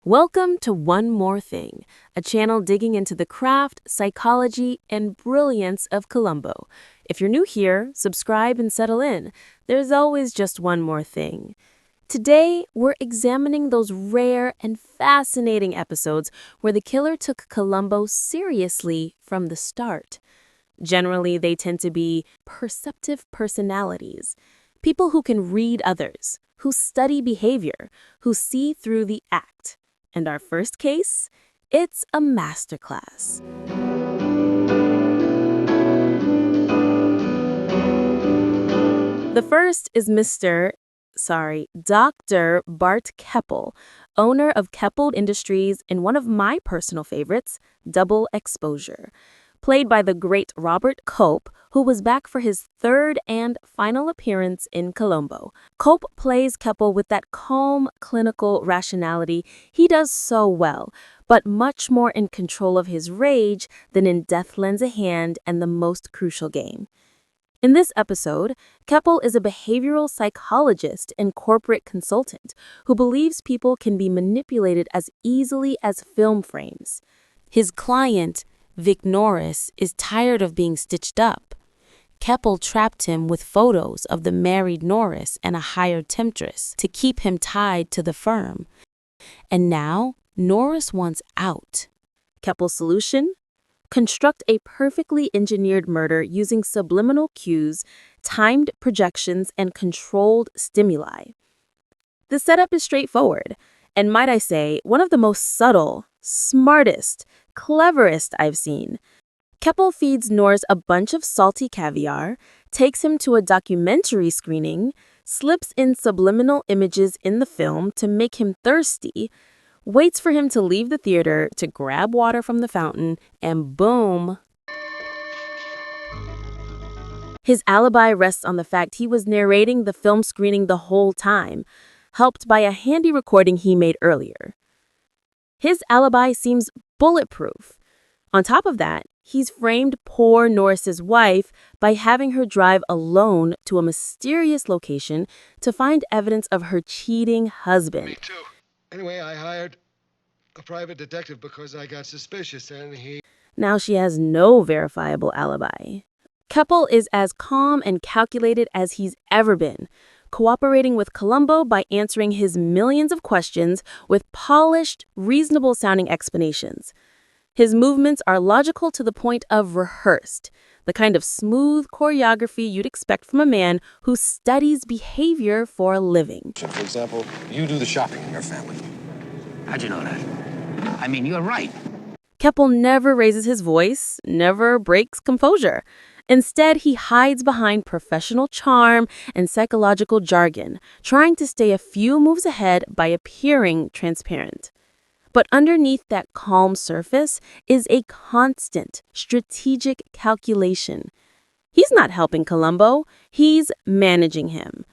Welcome to One More Thing, a channel digging into the craft, psychology, and brilliance of Columbo. If you're new here, subscribe and settle in. There's always just one more thing. Today, we're examining those rare and fascinating episodes where the killer took Columbo seriously from the start. Generally, they tend to be perceptive personalities, people who can read others, who study behavior, who see through the act. And our first case, it's a masterclass. The first is Dr. Bart Keppel, owner of Keppel Industries and one of my personal favorites, Double Exposure. Played by the great Robert Cope, who was back for his third and final appearance in Columbo. Cope plays Keppel with that calm, clinical rationality he does so well, but much more in control of his rage than in Death Lends a Hand and The Most Crucial Game. In this episode, Keppel is a behavioral psychologist and corporate consultant who believes people can be manipulated as easily as film frames. His client, Vic Norris, is tired of being stitched up. Keppel trapped him with photos of the married Norris and a hired temptress to keep him tied to the firm. And now, Norris wants out. Keppel's solution? Construct a perfectly engineered murder using subliminal cues, timed projections, and controlled stimuli. The setup is straightforward, and might I say, one of the most subtle, smartest, cleverest I've seen. Keppel feeds Norris a bunch of salty caviar, takes him to a documentary screening, slips in subliminal images in the film to make him thirsty, waits for him to leave the theater to grab water from the fountain, and boom. His alibi rests on the fact he was narrating the film screening the whole time, helped by a handy recording he made earlier. His alibi seems bulletproof. On top of that, he's framed poor Norris's wife by having her drive alone to a mysterious location to find evidence of her cheating husband. Me too. Anyway, I hired a private detective because I got suspicious and Now she has no verifiable alibi. Keppel is as calm and calculated as he's ever been, cooperating with Columbo by answering his millions of questions with polished, reasonable-sounding explanations. His movements are logical to the point of rehearsed, the kind of smooth choreography you'd expect from a man who studies behavior for a living. For example, you do the shopping in your family. How'd you know that? I mean, you're right. Keppel never raises his voice, never breaks composure. Instead, he hides behind professional charm and psychological jargon, trying to stay a few moves ahead by appearing transparent. But underneath that calm surface is a constant, strategic calculation. He's not helping Columbo, he's managing him.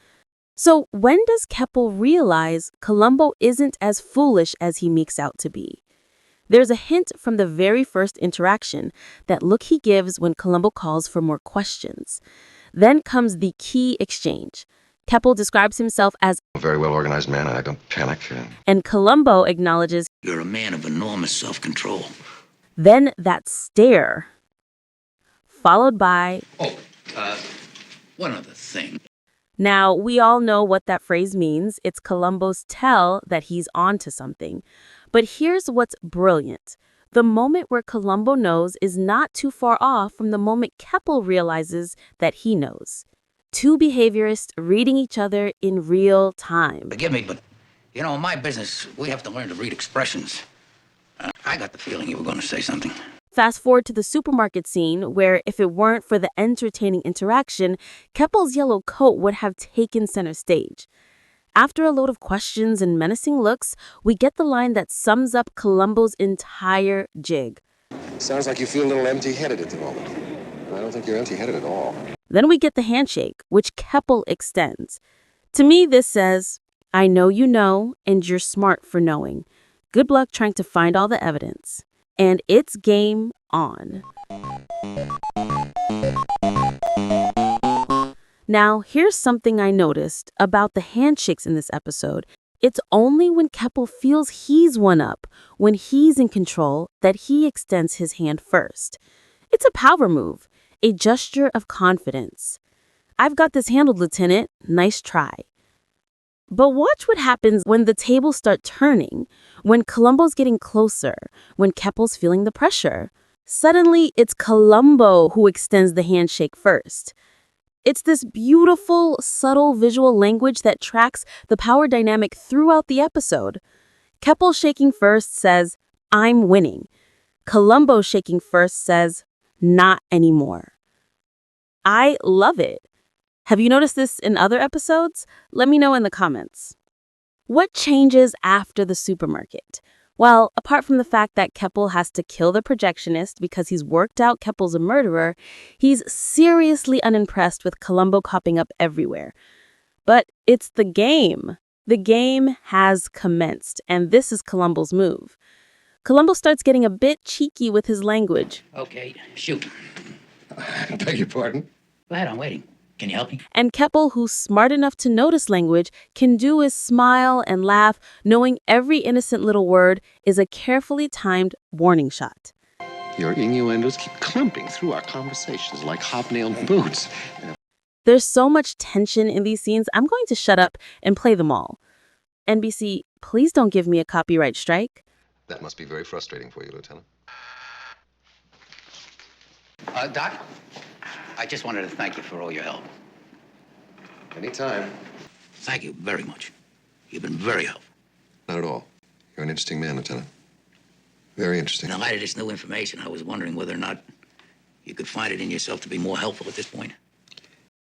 So when does Keppel realize Columbo isn't as foolish as he makes out to be? There's a hint from the very first interaction, that look he gives when Columbo calls for more questions. Then comes the key exchange. Keppel describes himself as A very well-organized man, and I don't panic. and Columbo acknowledges. You're a man of enormous self-control. Then that stare, followed by, One other thing. Now, we all know what that phrase means. It's Columbo's tell that he's onto something. But here's what's brilliant. The moment where Columbo knows is not too far off from the moment Keppel realizes that he knows. Two behaviorists reading each other in real time. Forgive me, but, in my business, we have to learn to read expressions. I got the feeling you were going to say something. Fast forward to the supermarket scene where, if it weren't for the entertaining interaction, Keppel's yellow coat would have taken center stage. After a load of questions and menacing looks, we get the line that sums up Columbo's entire jig. Sounds like you feel a little empty-headed at the moment. I don't think you're empty-headed at all. Then we get the handshake, which Keppel extends. To me, this says, I know you know, and you're smart for knowing. Good luck trying to find all the evidence. And it's game on. Now, here's something I noticed about the handshakes in this episode. It's only when Keppel feels he's one up, when he's in control, that he extends his hand first. It's a power move, a gesture of confidence. "I've got this handled, Lieutenant. Nice try." But watch what happens when the tables start turning, when Columbo's getting closer, when Keppel's feeling the pressure. Suddenly, it's Columbo who extends the handshake first. It's this beautiful, subtle visual language that tracks the power dynamic throughout the episode. Keppel shaking first says, "I'm winning." Columbo shaking first says, "Not anymore." I love it. Have you noticed this in other episodes? Let me know in the comments. What changes after the supermarket? Well, apart from the fact that Keppel has to kill the projectionist because he's worked out Keppel's a murderer, he's seriously unimpressed with Columbo copping up everywhere. But it's the game. The game has commenced, and this is Columbo's move. Columbo starts getting a bit cheeky with his language. Okay, shoot. I beg your pardon? Go ahead, I'm waiting. Can you help me? And Keppel, who's smart enough to notice language, can do is smile and laugh, knowing every innocent little word is a carefully timed warning shot. Your innuendos keep clumping through our conversations like hobnailed boots. There's so much tension in these scenes, I'm going to shut up and play them all. NBC, please don't give me a copyright strike. That must be very frustrating for you, Lieutenant. Doc, I just wanted to thank you for all your help. Anytime. Thank you very much. You've been very helpful. Not at all. You're an interesting man, Lieutenant. Very interesting. In the light of this new information, I was wondering whether or not you could find it in yourself to be more helpful at this point.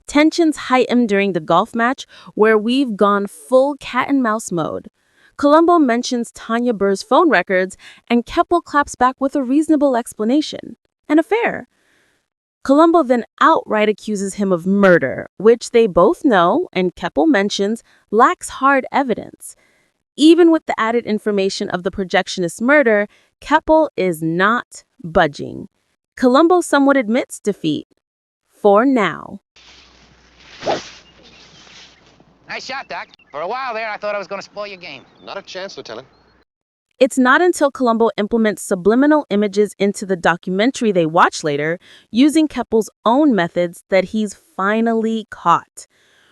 Tensions heighten during the golf match, where we've gone full cat-and-mouse mode. Columbo mentions Tanya Burr's phone records, and Keppel claps back with a reasonable explanation. An affair. Columbo then outright accuses him of murder, which they both know, and Keppel mentions, lacks hard evidence. Even with the added information of the projectionist's murder, Keppel is not budging. Columbo somewhat admits defeat. For now. Nice shot, Doc. For a while there, I thought I was going to spoil your game. Not a chance, Lieutenant. It's not until Columbo implements subliminal images into the documentary they watch later, using Keppel's own methods, that he's finally caught.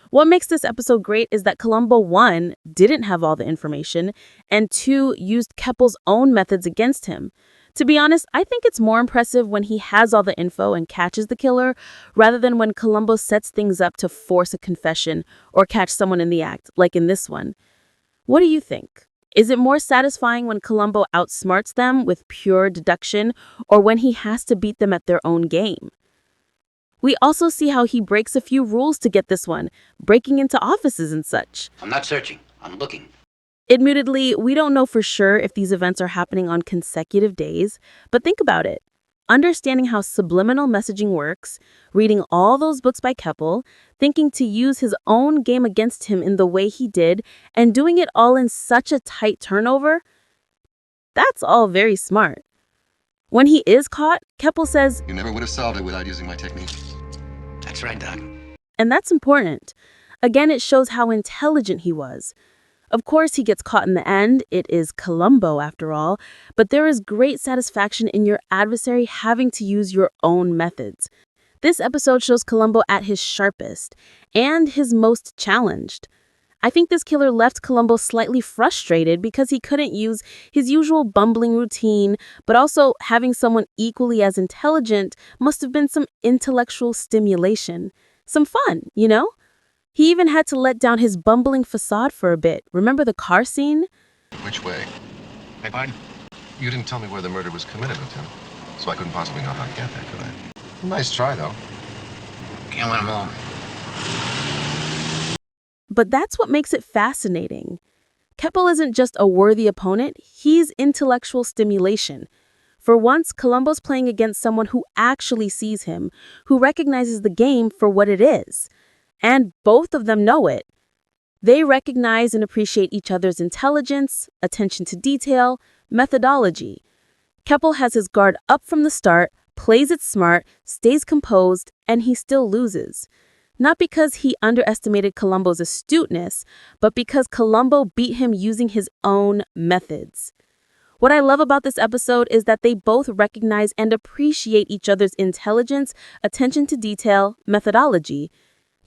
What makes this episode great is that Columbo, 1, didn't have all the information, and 2, used Keppel's own methods against him. To be honest, I think it's more impressive when he has all the info and catches the killer, rather than when Columbo sets things up to force a confession or catch someone in the act, like in this one. What do you think? Is it more satisfying when Columbo outsmarts them with pure deduction, or when he has to beat them at their own game? We also see how he breaks a few rules to get this one, breaking into offices and such. I'm not searching. I'm looking. Admittedly, we don't know for sure if these events are happening on consecutive days, but think about it. Understanding how subliminal messaging works, reading all those books by Keppel, thinking to use his own game against him in the way he did, and doing it all in such a tight turnover, that's all very smart. When he is caught, Keppel says, You never would have solved it without using my technique. That's right, Doc. and that's important. Again, it shows how intelligent he was. Of course, he gets caught in the end. It is Columbo, after all. But there is great satisfaction in your adversary having to use your own methods. This episode shows Columbo at his sharpest and his most challenged. I think this killer left Columbo slightly frustrated because he couldn't use his usual bumbling routine, but also having someone equally as intelligent must have been some intellectual stimulation. Some fun, you know? He even had to let down his bumbling facade for a bit. Remember the car scene? Which way? Beg pardon? You didn't tell me where the murder was committed, Lieutenant. So I couldn't possibly know how to get there, could I? Nice try, though. Can't let him all. But that's what makes it fascinating. Keppel isn't just a worthy opponent, he's intellectual stimulation. For once, Columbo's playing against someone who actually sees him, who recognizes the game for what it is. And both of them know it. They recognize and appreciate each other's intelligence, attention to detail, methodology. Keppel has his guard up from the start, plays it smart, stays composed, and he still loses. Not because he underestimated Columbo's astuteness, but because Columbo beat him using his own methods. What I love about this episode is that they both recognize and appreciate each other's intelligence, attention to detail, methodology.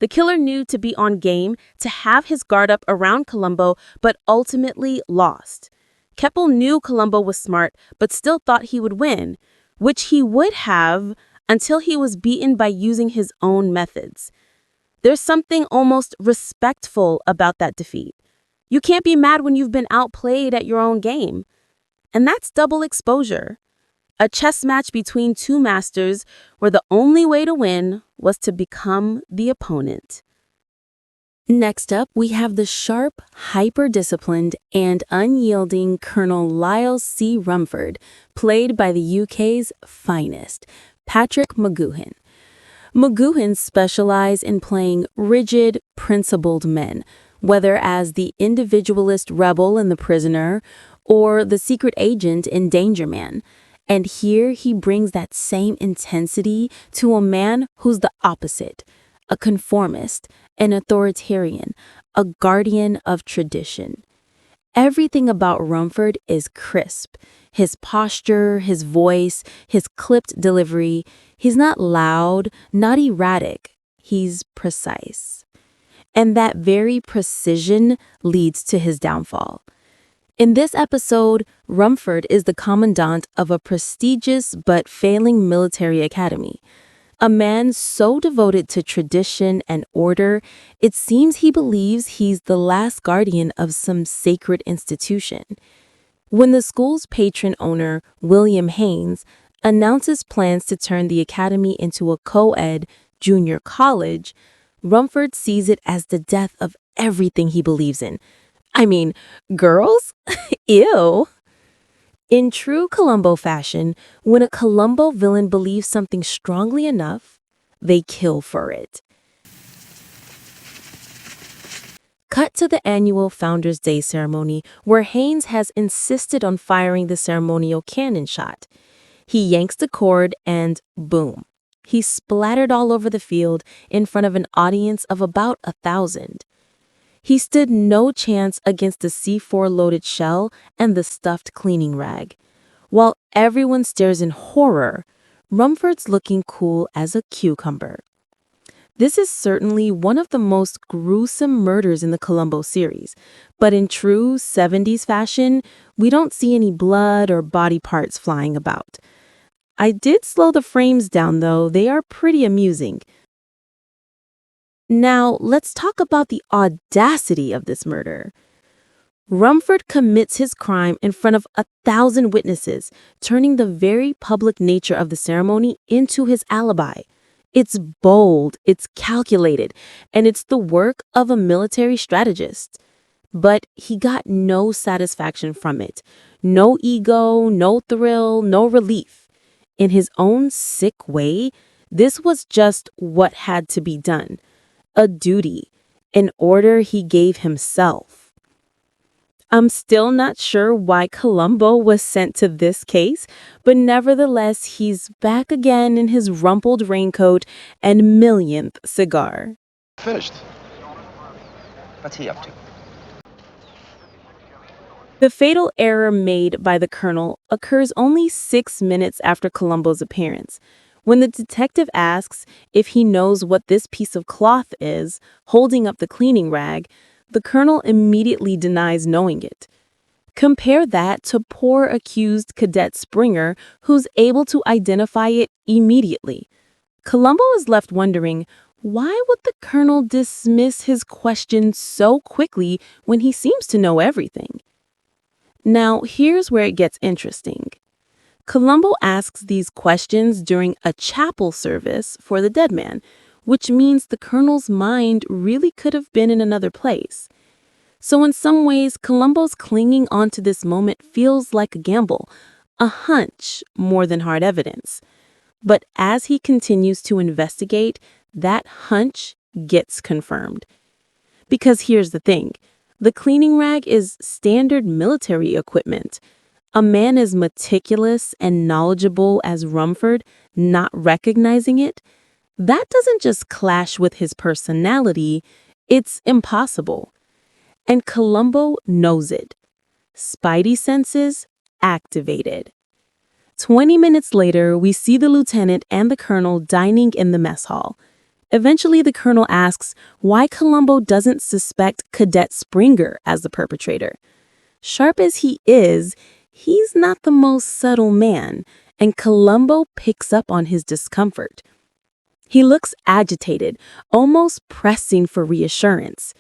The killer knew to be on game, to have his guard up around Columbo, but ultimately lost. Keppel knew Columbo was smart, but still thought he would win, which he would have until he was beaten by using his own methods. There's something almost respectful about that defeat. You can't be mad when you've been outplayed at your own game. And that's double exposure. A chess match between two masters where the only way to win was to become the opponent. Next up, we have the sharp, hyper-disciplined, and unyielding Colonel Lyle C. Rumford, played by the UK's finest, Patrick McGoohan. McGoohan specialized in playing rigid, principled men, whether as the individualist rebel in The Prisoner or the secret agent in Danger Man. And here he brings that same intensity to a man who's the opposite, a conformist, an authoritarian, a guardian of tradition. Everything about Rumford is crisp. His posture, his voice, his clipped delivery. He's not loud, not erratic. He's precise. And that very precision leads to his downfall. In this episode, Rumford is the commandant of a prestigious but failing military academy. A man so devoted to tradition and order, it seems he believes he's the last guardian of some sacred institution. When the school's patron owner, William Haynes, announces plans to turn the academy into a co-ed junior college, Rumford sees it as the death of everything he believes in. I mean, girls? Ew. In true Columbo fashion, when a Columbo villain believes something strongly enough, they kill for it. Cut to the annual Founders' Day ceremony, where Haynes has insisted on firing the ceremonial cannon shot. He yanks the cord and boom. He's splattered all over the field in front of an audience of about 1,000. He stood no chance against the C4-loaded shell and the stuffed cleaning rag. While everyone stares in horror, Rumford's looking cool as a cucumber. This is certainly one of the most gruesome murders in the Columbo series, but in true 70s fashion, we don't see any blood or body parts flying about. I did slow the frames down though, they are pretty amusing. Now, let's talk about the audacity of this murder. Rumford commits his crime in front of 1,000 witnesses, turning the very public nature of the ceremony into his alibi. It's bold, it's calculated, and it's the work of a military strategist. But he got no satisfaction from it. No ego, no thrill, no relief. In his own sick way, this was just what had to be done. A duty, an order he gave himself. I'm still not sure why Columbo was sent to this case, but nevertheless, he's back again in his rumpled raincoat and millionth cigar. Finished. What's he up to? The fatal error made by the colonel occurs only 6 minutes after Columbo's appearance. When the detective asks if he knows what this piece of cloth is, holding up the cleaning rag, the colonel immediately denies knowing it. Compare that to poor accused Cadet Springer, who's able to identify it immediately. Columbo is left wondering, why would the colonel dismiss his question so quickly when he seems to know everything? Now, here's where it gets interesting. Columbo asks these questions during a chapel service for the dead man, which means the colonel's mind really could have been in another place. So in some ways, Columbo's clinging onto this moment feels like a gamble, a hunch more than hard evidence. But as he continues to investigate, that hunch gets confirmed. Because here's the thing, the cleaning rag is standard military equipment. A man as meticulous and knowledgeable as Rumford not recognizing it, That doesn't just clash with his personality, it's impossible. And Columbo knows it. Spidey senses activated. 20 minutes later, we see the lieutenant and the colonel dining in the mess hall. Eventually, the colonel asks why Columbo doesn't suspect Cadet Springer as the perpetrator. Sharp as he is, he's not the most subtle man, and Columbo picks up on his discomfort. He looks agitated, almost pressing for reassurance.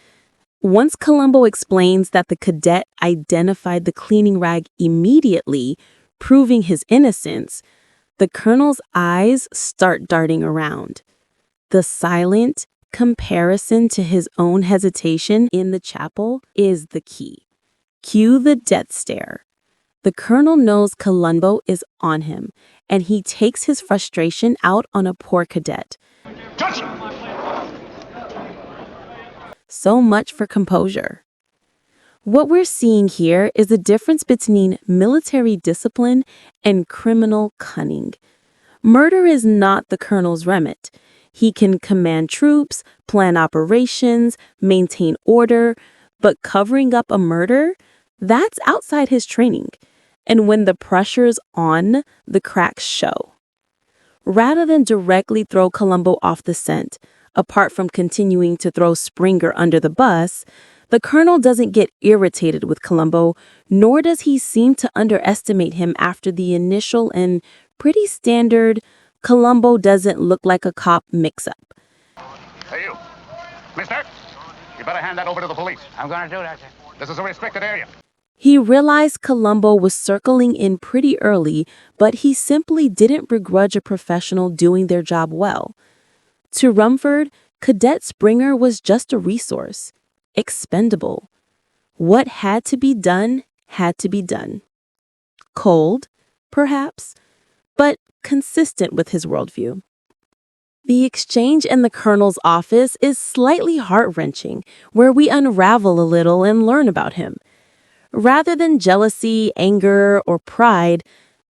Once Columbo explains that the cadet identified the cleaning rag immediately, proving his innocence, the colonel's eyes start darting around. The silent comparison to his own hesitation in the chapel is the key. Cue the death stare. The colonel knows Columbo is on him, and he takes his frustration out on a poor cadet. So much for composure. What we're seeing here is a difference between military discipline and criminal cunning. Murder is not the colonel's remit. He can command troops, plan operations, maintain order, but covering up a murder, that's outside his training. And when the pressure's on, the cracks show. Rather than directly throw Columbo off the scent, apart from continuing to throw Springer under the bus, the colonel doesn't get irritated with Columbo, nor does he seem to underestimate him after the initial and pretty standard Columbo doesn't look like a cop mix-up. Hey, you. Mister, you better hand that over to the police. I'm gonna do that, sir. This is a restricted area. He realized Columbo was circling in pretty early, but he simply didn't begrudge a professional doing their job well. To Rumford, Cadet Springer was just a resource, expendable. What had to be done had to be done. Cold, perhaps, but consistent with his worldview. The exchange in the colonel's office is slightly heart-wrenching, where we unravel a little and learn about him. Rather than jealousy, anger, or pride,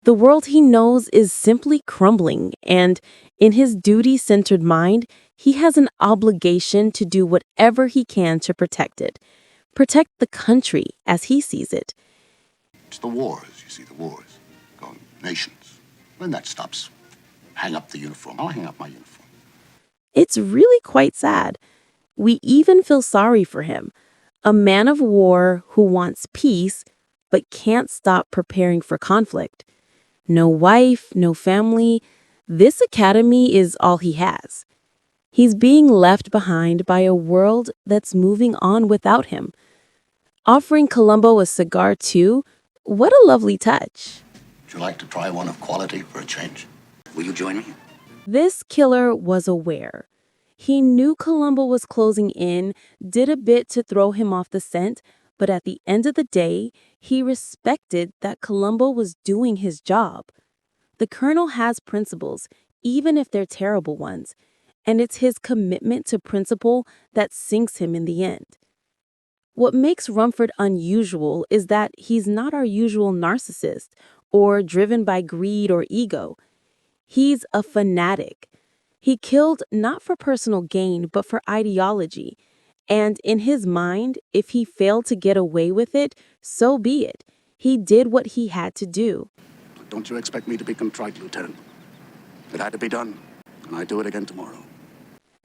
the world he knows is simply crumbling, and in his duty-centered mind, he has an obligation to do whatever he can to protect it. Protect the country as he sees it. It's the wars, you see, the wars. Going nations. When that stops, hang up the uniform. I'll hang up my uniform. It's really quite sad. We even feel sorry for him. A man of war who wants peace, but can't stop preparing for conflict. No wife, no family. This academy is all he has. He's being left behind by a world that's moving on without him. Offering Columbo a cigar too, what a lovely touch. Would you like to try one of quality for a change? Will you join me? This killer was aware. He knew Columbo was closing in, did a bit to throw him off the scent, but at the end of the day, he respected that Columbo was doing his job. The colonel has principles, even if they're terrible ones, and it's his commitment to principle that sinks him in the end. What makes Rumford unusual is that he's not our usual narcissist or driven by greed or ego. He's a fanatic. He killed not for personal gain, but for ideology. And in his mind, if he failed to get away with it, so be it. He did what he had to do. Don't you expect me to be contrite, Lieutenant? It had to be done, and I do it again tomorrow.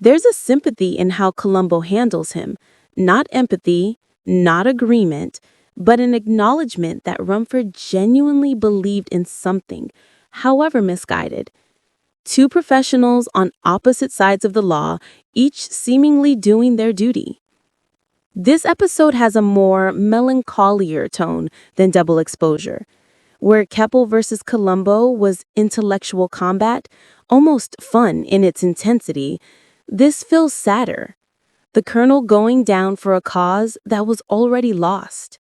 There's a sympathy in how Columbo handles him. Not empathy, not agreement, but an acknowledgement that Rumford genuinely believed in something, however misguided. Two professionals on opposite sides of the law, each seemingly doing their duty. This episode has a more melancholier tone than Double Exposure. Where Keppel versus Columbo was intellectual combat, almost fun in its intensity, this feels sadder. The colonel going down for a cause that was already lost.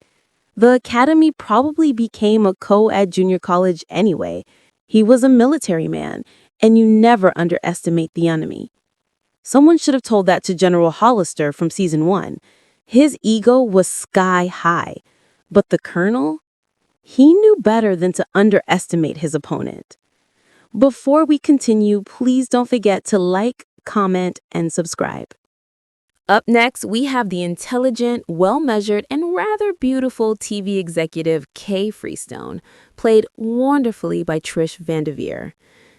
The academy probably became a co-ed junior college anyway. He was a military man, and you never underestimate the enemy. Someone should have told that to General Hollister from season 1. His ego was sky high, but the colonel? He knew better than to underestimate his opponent. Before we continue, please don't forget to like, comment, and subscribe. Up next, we have the intelligent, well-measured, and rather beautiful TV executive Kay Freestone, played wonderfully by Trish Vanderveer.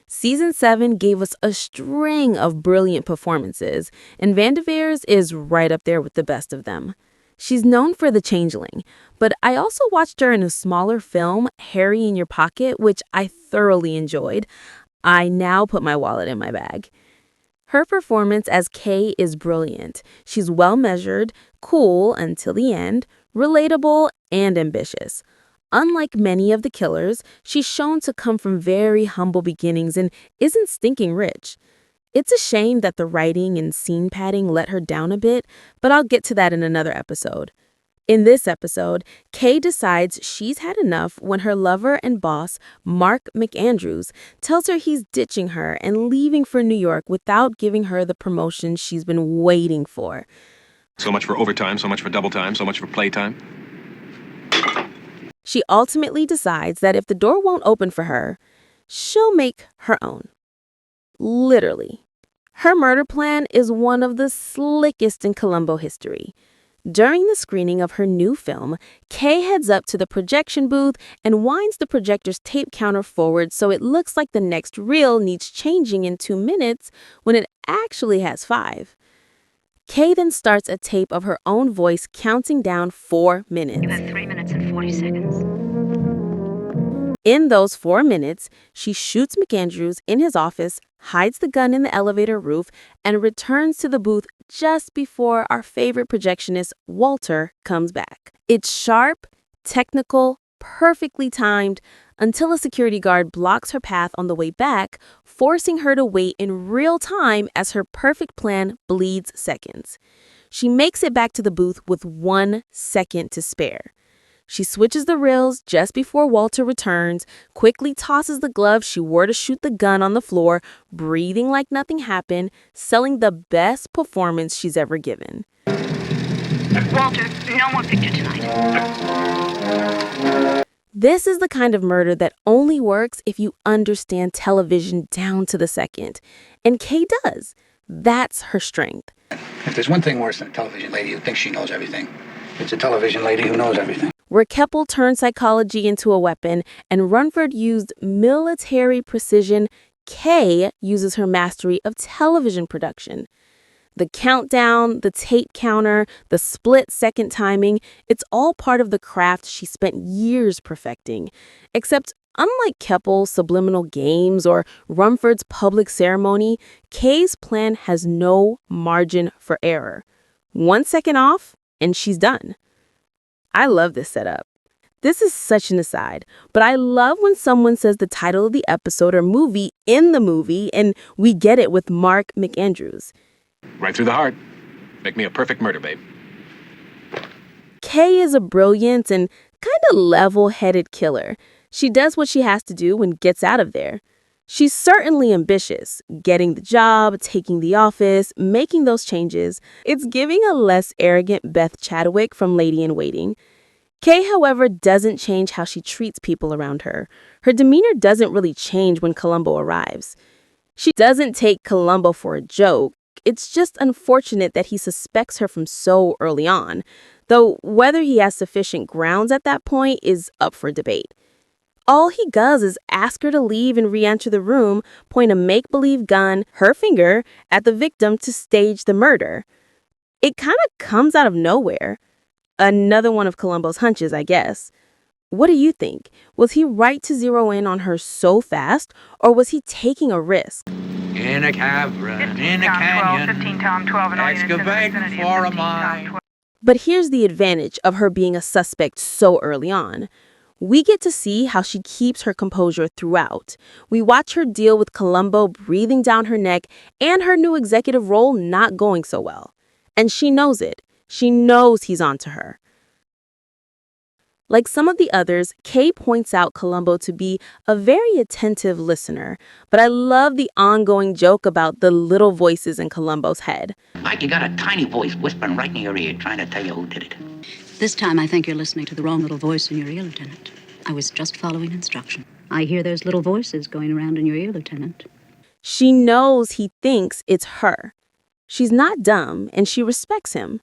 Season 7 gave us a string of brilliant performances, and Vanderveer's is right up there with the best of them. She's known for The Changeling, but I also watched her in a smaller film, Harry in Your Pocket, which I thoroughly enjoyed. I now put my wallet in my bag. Her performance as Kay is brilliant. She's well-measured, cool until the end, relatable, and ambitious. Unlike many of the killers, she's shown to come from very humble beginnings and isn't stinking rich. It's a shame that the writing and scene padding let her down a bit, but I'll get to that in another episode. In this episode, Kay decides she's had enough when her lover and boss, Mark McAndrews, tells her he's ditching her and leaving for New York without giving her the promotion she's been waiting for. So much for overtime, so much for double time, so much for playtime. She ultimately decides that if the door won't open for her, she'll make her own. Literally. Her murder plan is one of the slickest in Columbo history. During the screening of her new film, Kay heads up to the projection booth and winds the projector's tape counter forward so it looks like the next reel needs changing in 2 minutes when it actually has 5. Kay then starts a tape of her own voice counting down 4 minutes. You have 3 minutes and 40 seconds. In those 4 minutes, she shoots McAndrews in his office, hides the gun in the elevator roof, and returns to the booth just before our favorite projectionist, Walter, comes back. It's sharp, technical, perfectly timed, until a security guard blocks her path on the way back, forcing her to wait in real time as her perfect plan bleeds seconds. She makes it back to the booth with 1 second to spare. She switches the reels just before Walter returns, quickly tosses the glove she wore to shoot the gun on the floor, breathing like nothing happened, selling the best performance she's ever given. Walter, no more picture tonight. This is the kind of murder that only works if you understand television down to the second. And Kay does. That's her strength. If there's one thing worse than a television lady who thinks she knows everything, it's a television lady who knows everything. Where Keppel turned psychology into a weapon and Runford used military precision, Kay uses her mastery of television production. The countdown, the tape counter, the split-second timing, it's all part of the craft she spent years perfecting. Except, unlike Keppel's subliminal games or Rumford's public ceremony, Kay's plan has no margin for error. 1 second off, and she's done. I love this setup. This is such an aside, but I love when someone says the title of the episode or movie in the movie, and we get it with Mark McAndrews. Right through the heart. Make me a perfect murder babe. Kay is a brilliant and kind of level-headed killer. She does what she has to do and gets out of there. She's certainly ambitious, getting the job, taking the office, making those changes. It's giving a less arrogant Beth Chadwick from Lady in Waiting. Kay, however, doesn't change how she treats people around her. Her demeanor doesn't really change when Columbo arrives. She doesn't take Columbo for a joke. It's just unfortunate that he suspects her from so early on, though whether he has sufficient grounds at that point is up for debate. All he does is ask her to leave and re-enter the room, point a make-believe gun, her finger, at the victim to stage the murder. It kind of comes out of nowhere. Another one of Columbo's hunches, I guess. What do you think? Was he right to zero in on her so fast, or was he taking a risk? In a cavern, in a canyon, excavating for a mine. But here's the advantage of her being a suspect so early on. We get to see how she keeps her composure throughout. We watch her deal with Columbo breathing down her neck and her new executive role not going so well. And she knows it. She knows he's onto her. Like some of the others, Kay points out Columbo to be a very attentive listener, but I love the ongoing joke about the little voices in Columbo's head. Like you got a tiny voice whispering right in your ear trying to tell you who did it. This time I think you're listening to the wrong little voice in your ear, Lieutenant. I was just following instruction. I hear those little voices going around in your ear, Lieutenant. She knows he thinks it's her. She's not dumb, and she respects him.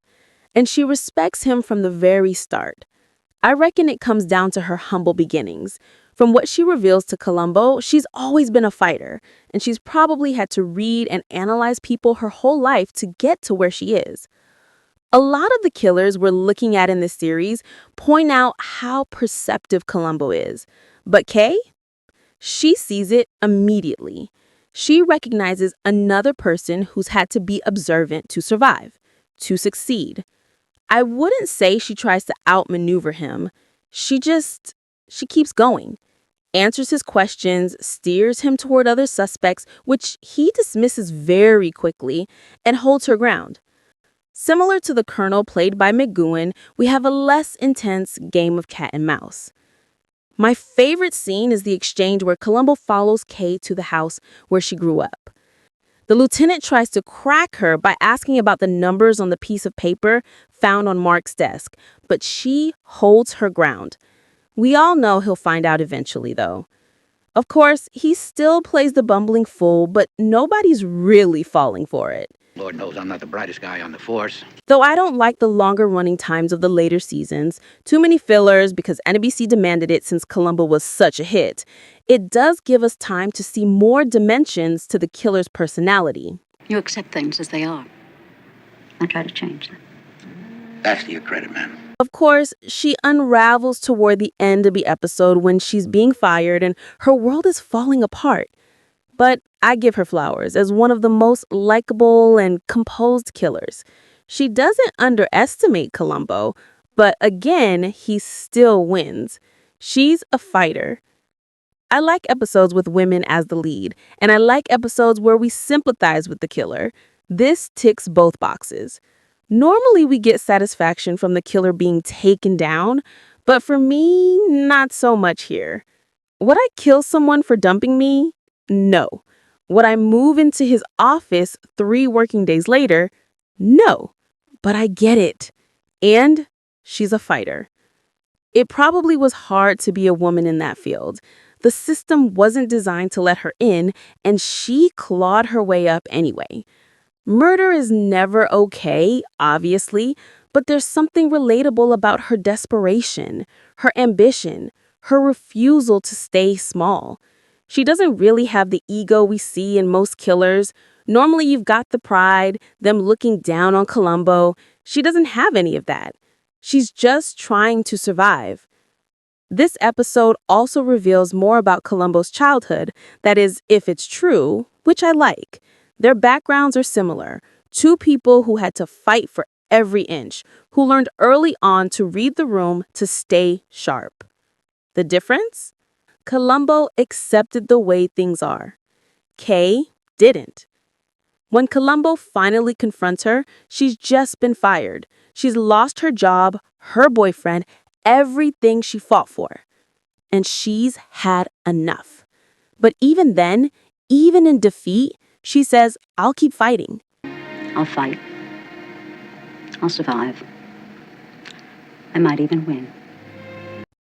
And she respects him from the very start. I reckon it comes down to her humble beginnings. From what she reveals to Columbo, she's always been a fighter, and she's probably had to read and analyze people her whole life to get to where she is. A lot of the killers we're looking at in this series point out how perceptive Columbo is. But Kay? She sees it immediately. She recognizes another person who's had to be observant to survive, to succeed. I wouldn't say she tries to outmaneuver him. She keeps going, answers his questions, steers him toward other suspects, which he dismisses very quickly, and holds her ground. Similar to the Colonel played by McGowan, we have a less intense game of cat and mouse. My favorite scene is the exchange where Columbo follows Kay to the house where she grew up. The lieutenant tries to crack her by asking about the numbers on the piece of paper found on Mark's desk, but she holds her ground. We all know he'll find out eventually, though. Of course, he still plays the bumbling fool, but nobody's really falling for it. Lord knows I'm not the brightest guy on the force. Though I don't like the longer running times of the later seasons, too many fillers because NBC demanded it since Columbo was such a hit, it does give us time to see more dimensions to the killer's personality. You accept things as they are. I try to change them. That's to your credit, ma'am. Of course, she unravels toward the end of the episode when she's being fired and her world is falling apart. But I give her flowers as one of the most likable and composed killers. She doesn't underestimate Columbo, but again, he still wins. She's a fighter. I like episodes with women as the lead, and I like episodes where we sympathize with the killer. This ticks both boxes. Normally, we get satisfaction from the killer being taken down, but for me, not so much here. Would I kill someone for dumping me? No. Would I move into his office 3 working days later? No. But I get it. And she's a fighter. It probably was hard to be a woman in that field. The system wasn't designed to let her in, and she clawed her way up anyway. Murder is never okay, obviously, but there's something relatable about her desperation, her ambition, her refusal to stay small. She doesn't really have the ego we see in most killers. Normally, you've got the pride, them looking down on Columbo. She doesn't have any of that. She's just trying to survive. This episode also reveals more about Columbo's childhood, that is, if it's true, which I like. Their backgrounds are similar. 2 people who had to fight for every inch, who learned early on to read the room to stay sharp. The difference? Columbo accepted the way things are. Kay didn't. When Columbo finally confronts her, she's just been fired. She's lost her job, her boyfriend, everything she fought for. And she's had enough. But even then, even in defeat, she says, I'll keep fighting. I'll fight. I'll survive. I might even win.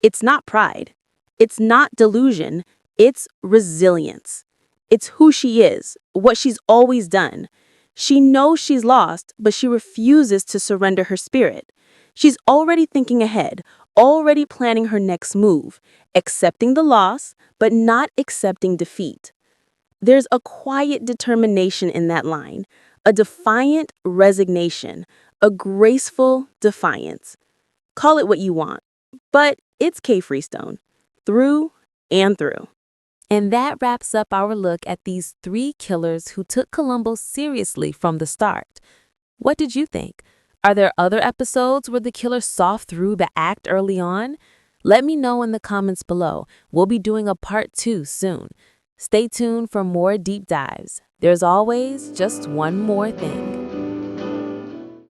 It's not pride. It's not delusion. It's resilience. It's who she is, what she's always done. She knows she's lost, but she refuses to surrender her spirit. She's already thinking ahead, already planning her next move, accepting the loss, but not accepting defeat. There's a quiet determination in that line, a defiant resignation, a graceful defiance. Call it what you want, but it's Kay Freestone, through and through. And that wraps up our look at these 3 killers who took Columbo seriously from the start. What did you think? Are there other episodes where the killer saw through the act early on? Let me know in the comments below. We'll be doing a part 2 soon. Stay tuned for more deep dives. There's always just one more thing.